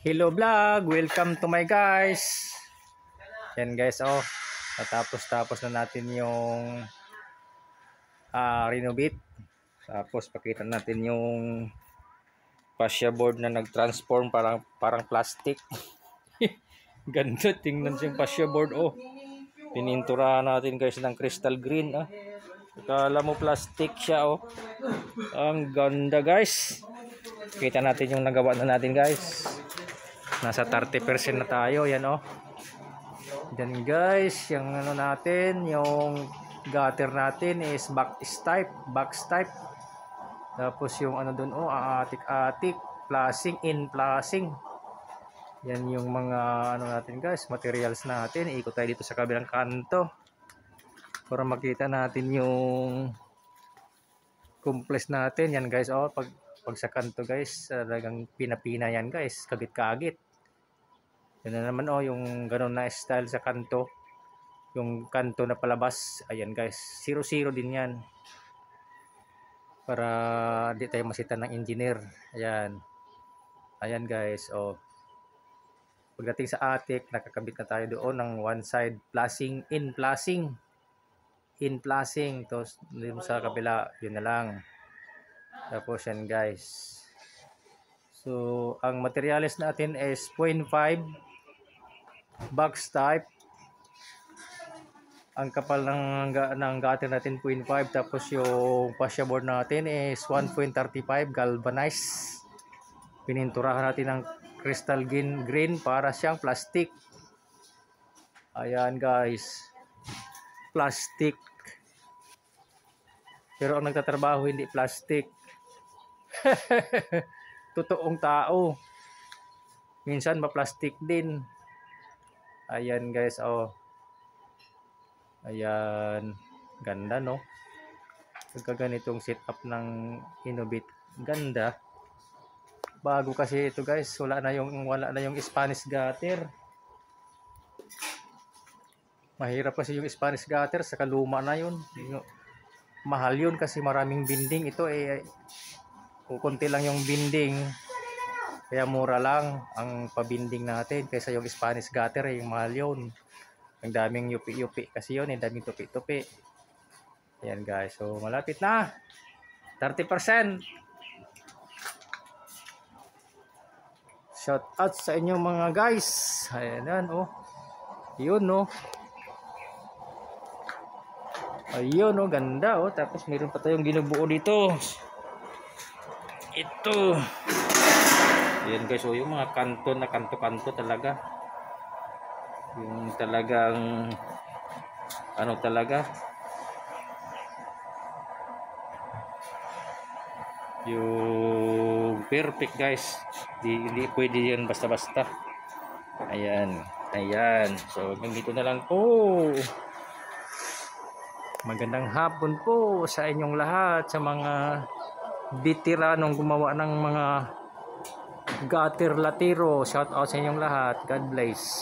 Hello vlog, welcome to my guys. Yan guys, oh, natapos na natin yung renovate. Tapos pakita natin yung fascia board na nag-transform parang plastic. Ganda, tingnan yung fascia board, oh. Pininturahan natin guys ng crystal green, ah. Akala mo plastic siya, oh. Ang ganda guys. Kita natin yung nagawa na natin guys. Nasa 30% na tayo, yan oh. Yan guys, yung ano natin, yung gutter natin is box type. Tapos yung ano dun oh, atik-atik, flashing. Yan yung mga ano natin guys, materials natin. Ikot tayo dito sa kabilang kanto para makita natin yung complex natin. Yan guys, oh, pag sa kanto guys, talagang pinapina yan guys, kagit-kagit. Yan na naman oh, yung ganun na style sa kanto. Yung kanto na palabas. Ayan guys, 0-0 din yan. Para di tayo masita ng engineer. Ayan. Ayan guys, oh. Pagdating sa attic, nakakabit na tayo doon ng one side flashing, in flashing. Tapos dito sa kabila, yun na lang. Tapos yan guys. So, ang materials natin is 0.5 box type. Ang kapal ng gutter natin 0.5, tapos yung fascia board natin is 1.35 galvanized. Pininturahan natin ng crystal green para siyang plastic. Ayan guys, plastic. Pero ang nagtatrabaho hindi plastic. Totoong tao. Minsan ma-plastic din. Ayan guys, oh. Ayan, ganda no. Pagkaganitong setup ng Innovate, ganda. Bago kasi ito guys, wala na yung Spanish gutter. Mahirap kasi yung Spanish gutter, saka luma na yun. Mahal yun kasi maraming binding. Ito kukunti lang yung binding. Kaya mura lang ang pabinding natin kaysa yung Spanish gutter, yung mahal yun. Ang daming yupi-yupi kasi yun, daming tupi-tupi. Ayan guys, so malapit na. 30%. Shout out sa inyo mga guys. Ayan oh. Yun oh. Ayun oh, ganda oh. Tapos meron pa tayong ginubuo dito. Ito. Ayan guys, oh, yung mga kanto na kanto talaga. Yung talagang ano talaga. Yung perfect guys. Hindi pwede yan basta-basta. Ayan. So ganito na lang po. Magandang hapon po sa inyong lahat, sa mga veteranong gumawa ng mga gutter latiro. Shout out sa inyong lahat. God bless.